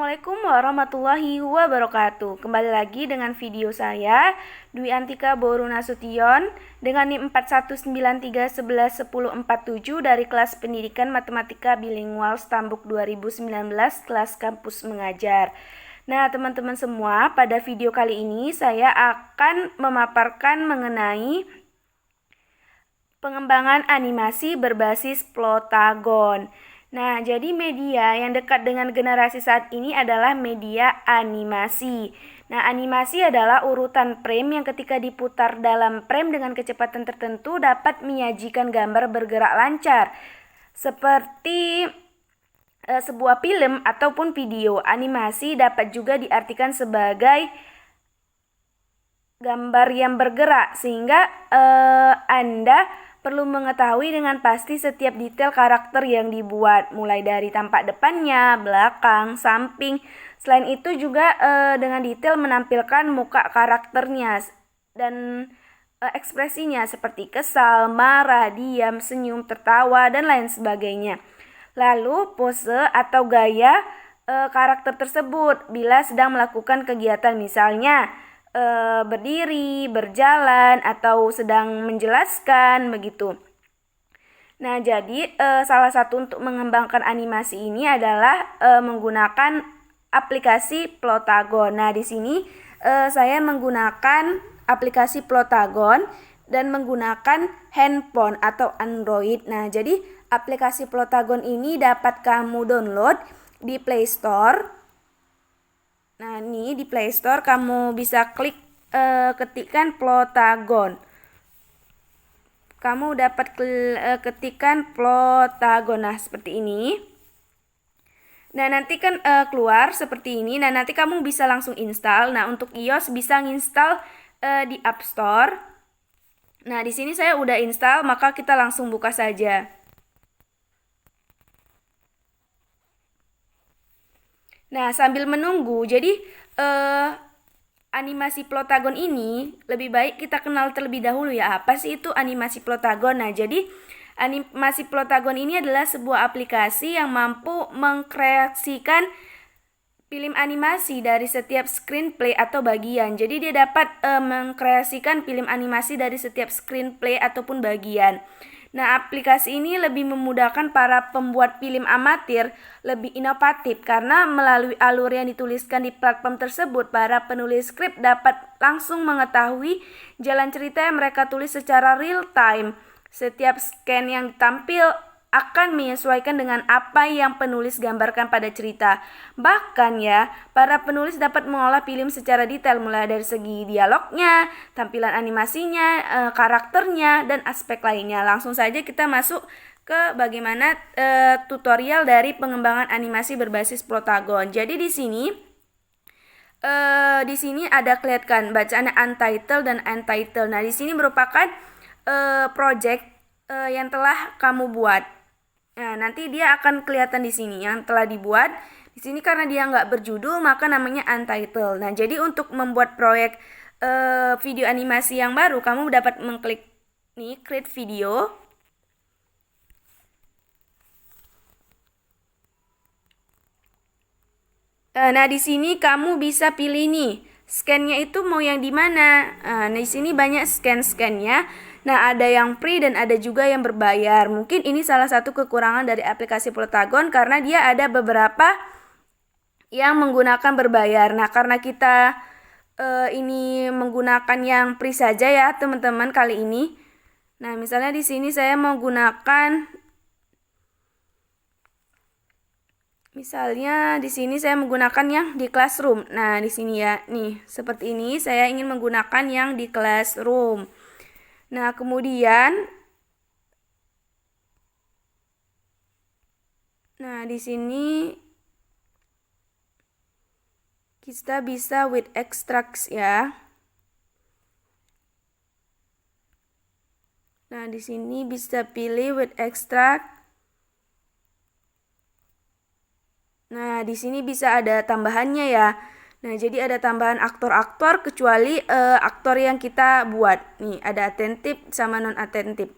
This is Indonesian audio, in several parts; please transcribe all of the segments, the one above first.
Assalamualaikum warahmatullahi wabarakatuh. Kembali lagi dengan video saya, Dwi Antika Boru Nasution, dengan NIM 4193111047 dari kelas Pendidikan Matematika Bilingual Stambuk 2019, kelas Kampus Mengajar. Nah, teman-teman semua, pada video kali ini saya akan memaparkan mengenai pengembangan animasi berbasis Plotagon. Nah, jadi media yang dekat dengan generasi saat ini adalah media animasi. Nah, animasi adalah urutan frame yang ketika diputar dalam frame dengan kecepatan tertentu dapat menyajikan gambar bergerak lancar. Seperti sebuah film ataupun video. Animasi dapat juga diartikan sebagai gambar yang bergerak, sehingga Anda perlu mengetahui dengan pasti setiap detail karakter yang dibuat, mulai dari tampak depannya, belakang, samping. Selain itu juga dengan detail menampilkan muka karakternya dan ekspresinya seperti kesal, marah, diam, senyum, tertawa, dan lain sebagainya. Lalu pose atau gaya karakter tersebut bila sedang melakukan kegiatan, misalnya berdiri, berjalan, atau sedang menjelaskan begitu. Nah, jadi salah satu untuk mengembangkan animasi ini adalah menggunakan aplikasi Plotagon. Nah, di sini saya menggunakan aplikasi Plotagon dan menggunakan handphone atau Android. Nah, jadi aplikasi Plotagon ini dapat kamu download di Play Store. Nah, ini di Play Store kamu bisa klik ketikkan Plotagon. Kamu dapat ketikkan Plotagon. Nah, seperti ini. Nah, nanti kan keluar seperti ini. Nah, nanti kamu bisa langsung install. Nah, untuk iOS bisa nginstal di App Store. Nah, di sini saya udah install, maka kita langsung buka saja. Nah, sambil menunggu, jadi animasi Plotagon ini lebih baik kita kenal terlebih dahulu ya. Apa sih itu animasi Plotagon? Nah, jadi animasi Plotagon ini adalah sebuah aplikasi yang mampu mengkreasikan film animasi dari setiap screenplay atau bagian. Jadi dia dapat mengkreasikan film animasi dari setiap screenplay ataupun bagian. Nah, aplikasi ini lebih memudahkan para pembuat film amatir lebih inovatif karena melalui alur yang dituliskan di platform tersebut, para penulis skrip dapat langsung mengetahui jalan cerita yang mereka tulis secara real time. Setiap scan yang ditampil akan menyesuaikan dengan apa yang penulis gambarkan pada cerita. Bahkan ya, para penulis dapat mengolah film secara detail mulai dari segi dialognya, tampilan animasinya, karakternya, dan aspek lainnya. Langsung saja kita masuk ke bagaimana tutorial dari pengembangan animasi berbasis Plotagon. Jadi di sini ada kelihatan bacaannya untitled dan untitled. Nah, di sini merupakan project yang telah kamu buat. Nah, nanti dia akan kelihatan di sini yang telah dibuat. Di sini karena dia nggak berjudul, maka namanya untitled. Nah, jadi untuk membuat proyek video animasi yang baru, kamu dapat mengklik nih, create video. Nah, di sini kamu bisa pilih nih, scan-nya itu mau yang di mana. Nah, di sini banyak scan-scan-nya. Nah, ada yang free dan ada juga yang berbayar. Mungkin ini salah satu kekurangan dari aplikasi Plotagon karena dia ada beberapa yang menggunakan berbayar. Nah, karena kita ini menggunakan yang free saja ya, teman-teman, kali ini. Nah, misalnya di sini saya menggunakan saya menggunakan yang di Classroom. Nah, di sini ya, nih, seperti ini saya ingin menggunakan yang di Classroom. Nah, kemudian di sini kita bisa with extracts ya. Nah, di sini bisa pilih with extract. Nah, di sini bisa ada tambahannya ya. Nah, jadi ada tambahan aktor-aktor kecuali aktor yang kita buat. Nih, ada atentif sama non-atentif.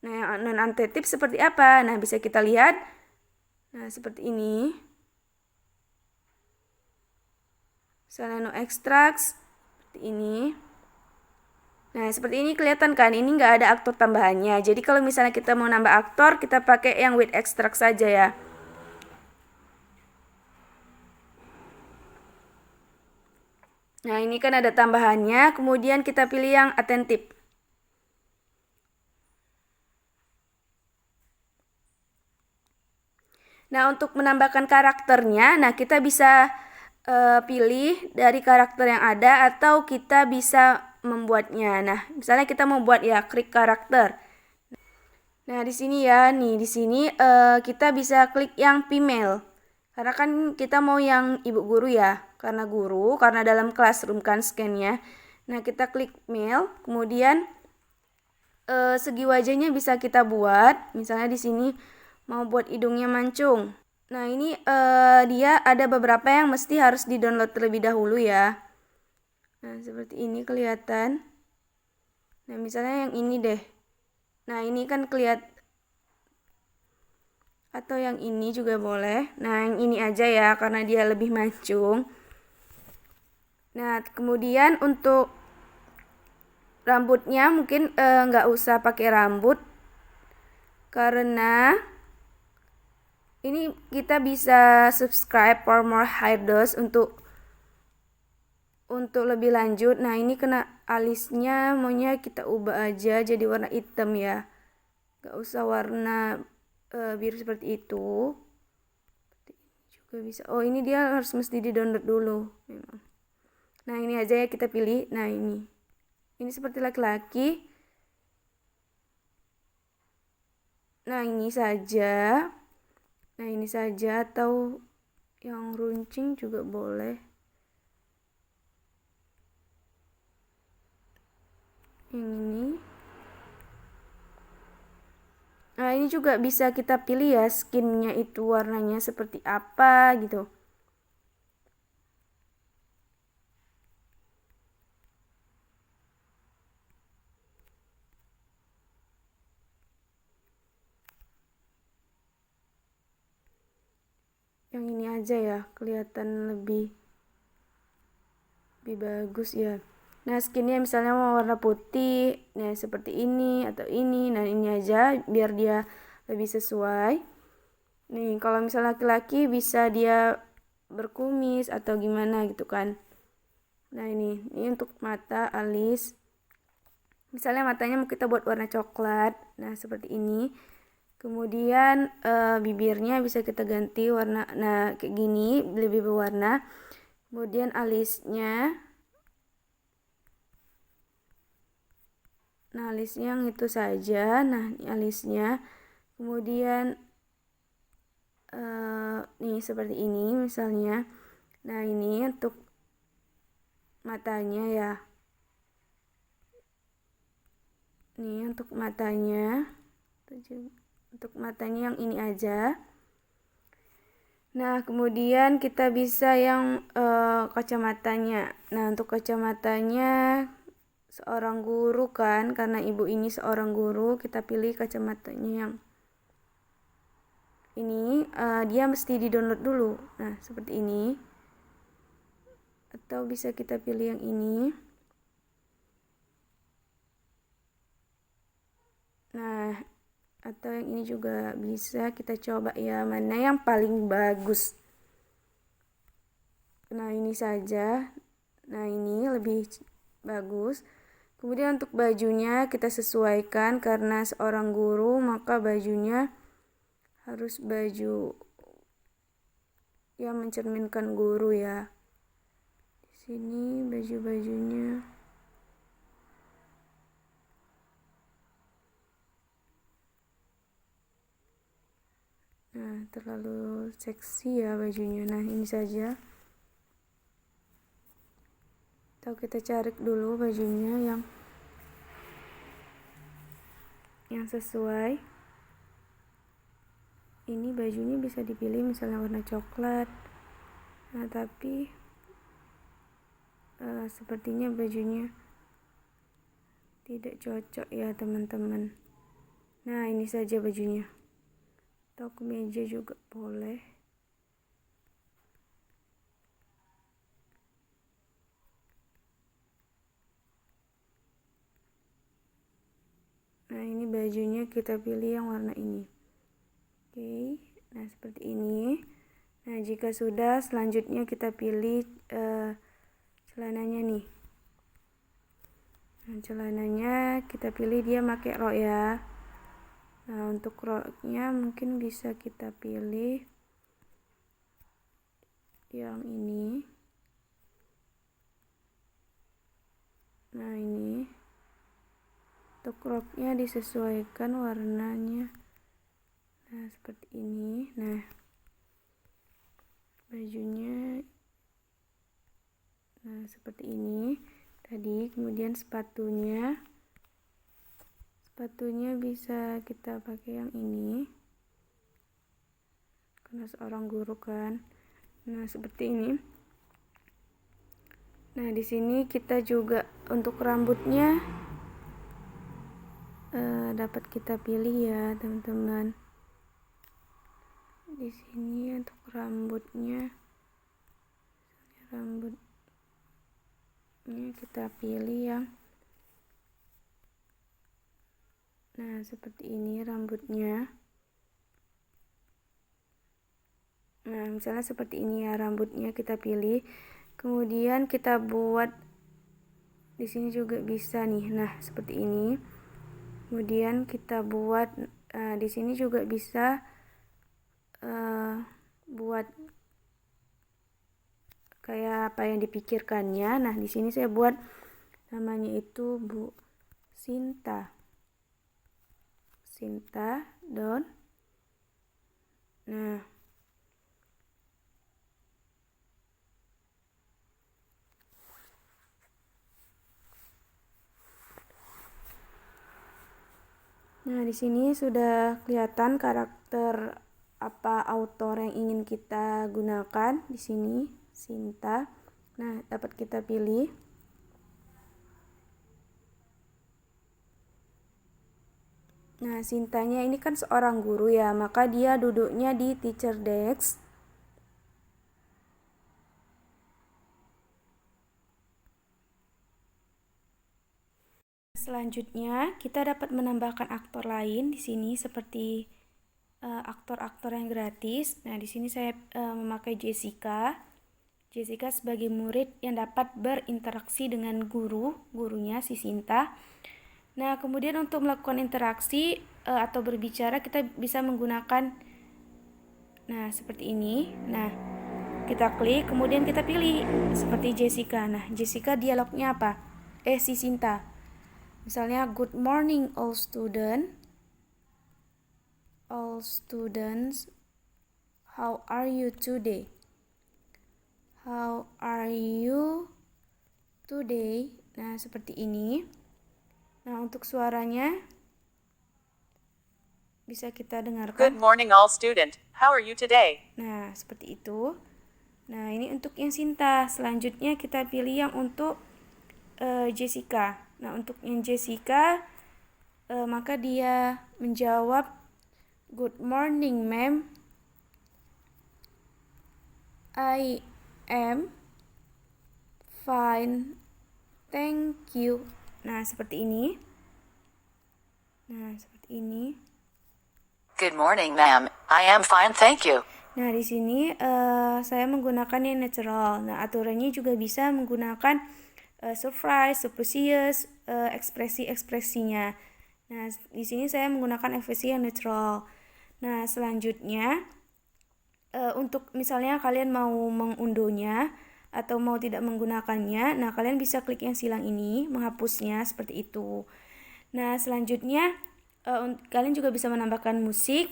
Nah, yang non-atentif seperti apa? Nah, bisa kita lihat. Nah, seperti ini. Misalnya no extracts, seperti ini. Nah, seperti ini kelihatan kan, ini nggak ada aktor tambahannya. Jadi kalau misalnya kita mau nambah aktor, kita pakai yang with extract saja ya. Nah, ini kan ada tambahannya, kemudian kita pilih yang attentive. Nah, untuk menambahkan karakternya, nah kita bisa pilih dari karakter yang ada atau kita bisa membuatnya. Nah, misalnya kita mau buat ya klik karakter. Nah, di sini ya, nih di sini kita bisa klik yang female. Karena kan kita mau yang ibu guru ya, karena dalam classroom kan scan-nya. Nah, kita klik male, kemudian segi wajahnya bisa kita buat. Misalnya di sini mau buat hidungnya mancung. Nah, ini dia ada beberapa yang mesti harus di-download terlebih dahulu ya. Nah, seperti ini kelihatan. Nah, misalnya yang ini deh. Nah, ini kan kelihatan. Atau yang ini juga boleh. Nah, yang ini aja ya, karena dia lebih mancung. Nah, kemudian untuk rambutnya mungkin nggak usah pakai rambut. Karena ini kita bisa subscribe for more videos untuk lebih lanjut. Nah, ini kena alisnya maunya kita ubah aja jadi warna hitam ya. Gak usah warna biru seperti itu. Juga bisa. Oh, ini dia harus mesti di-download dulu memang. Nah, ini aja ya kita pilih. Nah, ini. Ini seperti laki-laki. Nah, ini saja. Nah, ini saja atau yang runcing juga boleh. Yang ini. Nah, ini juga bisa kita pilih ya skinnya itu warnanya seperti apa gitu. Yang ini aja ya, kelihatan lebih bagus ya. Nah, skinnya misalnya mau warna putih, nah seperti ini atau ini. Nah, ini aja biar dia lebih sesuai. Nih, kalau misalnya laki-laki bisa dia berkumis atau gimana gitu kan. Nah, ini untuk mata, alis. Misalnya matanya mau kita buat warna coklat. Nah, seperti ini. Kemudian bibirnya bisa kita ganti warna, nah kayak gini lebih berwarna. Kemudian alisnya, nah alisnya yang itu saja. Nah, ini alisnya. Kemudian nih seperti ini misalnya. Nah, ini untuk matanya ya. Nih untuk matanya. Untuk matanya yang ini aja. Nah, kemudian kita bisa yang kacamatanya. Nah, untuk kacamatanya seorang guru kan, karena ibu ini seorang guru, kita pilih kacamatanya yang ini. Dia mesti di-download dulu. Nah, seperti ini. Atau bisa kita pilih yang ini. Nah, atau yang ini juga bisa kita coba ya, mana yang paling bagus. Nah, ini saja. Nah, ini lebih bagus. Kemudian untuk bajunya kita sesuaikan, karena seorang guru maka bajunya harus baju yang mencerminkan guru ya. Di sini baju-bajunya. Nah, terlalu seksi ya bajunya. Nah, ini saja. Atau kita cari dulu bajunya yang sesuai. Ini bajunya bisa dipilih misalnya warna coklat. Nah, tapi sepertinya bajunya tidak cocok ya teman-teman. Nah, ini saja bajunya. atau kemeja juga boleh. Nah, ini bajunya kita pilih yang warna ini. Oke, nah seperti ini. Nah, jika sudah, selanjutnya kita pilih celananya nih. Nah, celananya kita pilih dia pakai rok ya. Nah, untuk roknya mungkin bisa kita pilih yang ini. Nah, ini untuk roknya disesuaikan warnanya. Nah, seperti ini. Nah, bajunya seperti ini tadi. Kemudian sepatunya bisa kita pakai yang ini karena seorang guru kan. Nah, seperti ini. Nah, di sini kita juga untuk rambutnya dapat kita pilih ya, teman-teman. Di sini untuk rambutnya kita pilih yang seperti ini rambutnya. Nah, misalnya seperti ini ya rambutnya kita pilih. Kemudian kita buat di sini juga bisa nih. Nah, seperti ini. Kemudian kita buat di sini juga bisa buat kayak apa yang dipikirkannya. Nah, di sini saya buat namanya itu Bu Sinta Don. Nah, di sini sudah kelihatan karakter apa autor yang ingin kita gunakan di sini, Sinta. Nah, dapat kita pilih. Nah, Sintanya ini kan seorang guru ya, maka dia duduknya di teacher desk. Selanjutnya, kita dapat menambahkan aktor lain di sini seperti aktor-aktor yang gratis. Nah, di sini saya memakai Jessica sebagai murid yang dapat berinteraksi dengan gurunya si Sinta. Nah, kemudian untuk melakukan interaksi atau berbicara kita bisa menggunakan seperti ini. Nah, kita klik, kemudian kita pilih seperti Jessica. Nah, Jessica dialognya apa? Si Sinta. Misalnya, good morning all students, how are you today? How are you today? Nah, seperti ini. Nah, untuk suaranya bisa kita dengarkan. Good morning all student. How are you today? Nah, seperti itu. Nah, ini untuk yang Sinta. Selanjutnya kita pilih yang untuk Jessica. Nah, untuk yang Jessica maka dia menjawab, good morning ma'am, I am fine, thank you. Nah, seperti ini. Good morning ma'am. I am fine, thank you. Nah, di sini saya menggunakan yang natural. Nah, aturannya juga bisa menggunakan surprise, suspicious, ekspresi-ekspresinya. Nah, di sini saya menggunakan ekspresi yang natural. Nah, selanjutnya untuk misalnya kalian mau mengunduhnya atau mau tidak menggunakannya, nah kalian bisa klik yang silang ini, menghapusnya seperti itu. Nah, selanjutnya kalian juga bisa menambahkan musik.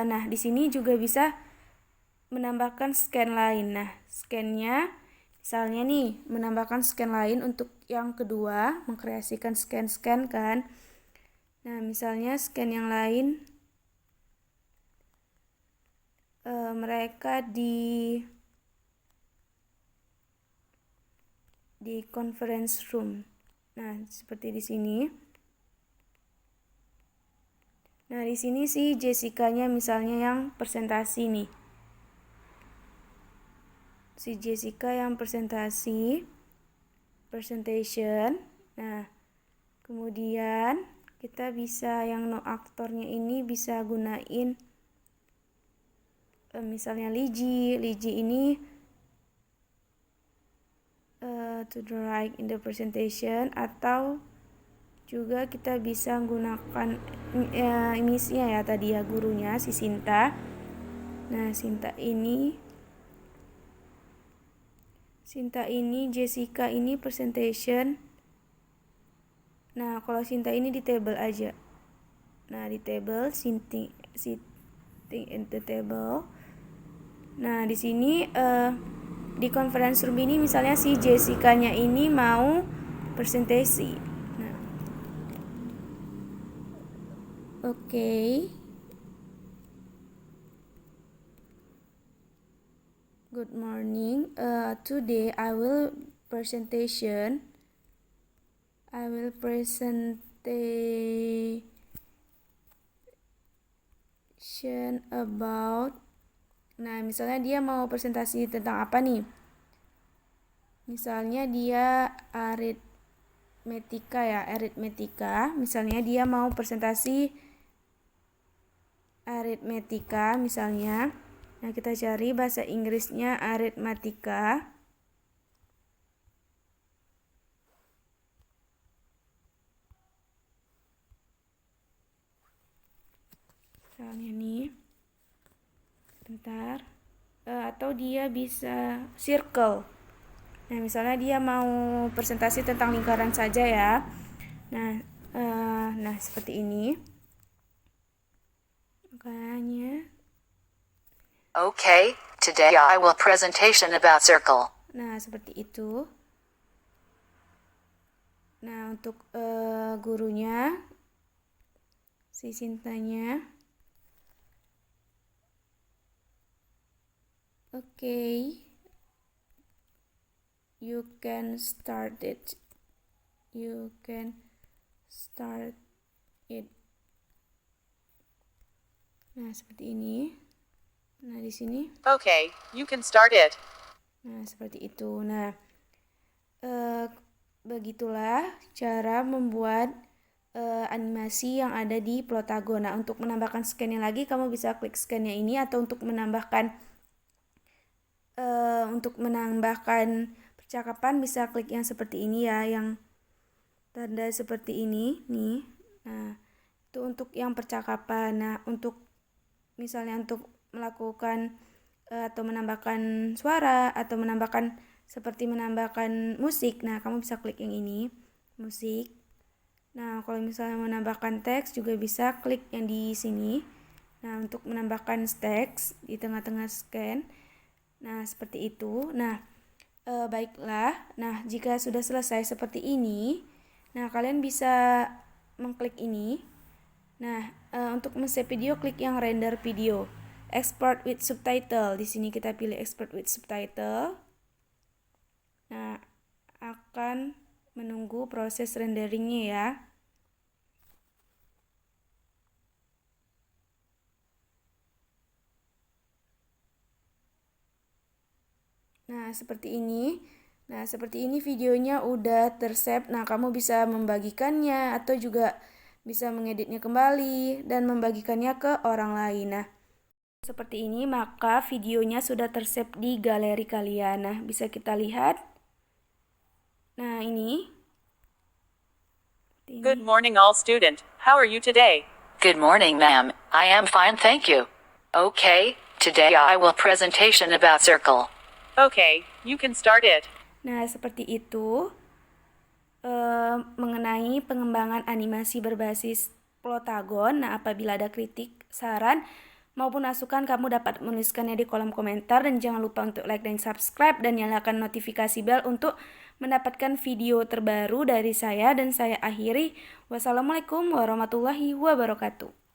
Nah, di sini juga bisa menambahkan scan lain. Nah, scannya misalnya nih menambahkan scan lain untuk yang kedua, mengkreasikan scan kan. Nah, misalnya scan yang lain mereka di conference room. Nah, seperti di sini. Nah, di sini si Jessica-nya misalnya yang presentasi nih. Si Jessica yang presentation. Nah, kemudian kita bisa yang no aktornya ini bisa gunain misalnya Liji ini to the right in the presentation, atau juga kita bisa menggunakan misinya ya tadi ya, gurunya si Sinta. Nah, Sinta ini Jessica ini presentation. Nah, kalau Sinta ini di table aja. Nah, di table sitting in the table. Nah, di sini di conference room ini misalnya si Jessica-nya ini mau presentasi. Nah, oke. Good morning. Today I will presentation about. Nah, misalnya dia mau presentasi tentang apa nih? Misalnya dia aritmetika. Misalnya dia mau presentasi aritmetika misalnya. Nah, kita cari bahasa Inggrisnya aritmetika. Misalnya nih. Bentar. Atau dia bisa circle. Nah, misalnya dia mau presentasi tentang lingkaran saja ya. Nah, seperti ini. Makanya. Okay, today I will presentation about circle. Nah, seperti itu. Nah, untuk gurunya, si Sintanya. Okay. You can start it. Nah, seperti ini. Nah, di sini. Okay, you can start it. Nah, seperti itu. Nah, begitulah cara membuat animasi yang ada di Plotagon. Nah, untuk menambahkan scan-nya lagi, kamu bisa klik scan-nya ini, atau untuk menambahkan percakapan bisa klik yang seperti ini ya, yang tanda seperti ini nih. Nah, itu untuk yang percakapan. Nah, untuk misalnya untuk melakukan atau menambahkan suara atau menambahkan musik. Nah, kamu bisa klik yang ini, musik. Nah, kalau misalnya menambahkan teks juga bisa klik yang di sini. Nah, untuk menambahkan teks di tengah-tengah scan. Nah, seperti itu. Nah, baiklah. Nah, jika sudah selesai seperti ini, nah kalian bisa mengklik ini. Nah, untuk men-save video, klik yang render video. Export with subtitle. Di sini kita pilih export with subtitle. Nah, akan menunggu proses renderingnya ya. Nah, seperti ini. Nah, seperti ini videonya udah tersave. Nah, kamu bisa membagikannya atau juga bisa mengeditnya kembali dan membagikannya ke orang lain. Nah, seperti ini maka videonya sudah tersave di galeri kalian. Nah, bisa kita lihat. Nah, ini. Good morning, all student. How are you today? Good morning, ma'am. I am fine, thank you. Okay, today I will presentation about circle. Okay, you can start it. Nah, seperti itu mengenai pengembangan animasi berbasis Plotagon. Nah, apabila ada kritik, saran, maupun masukan, kamu dapat menuliskannya di kolom komentar. Dan jangan lupa untuk like dan subscribe, dan nyalakan notifikasi bel untuk mendapatkan video terbaru dari saya. Dan saya akhiri. Wassalamualaikum warahmatullahi wabarakatuh.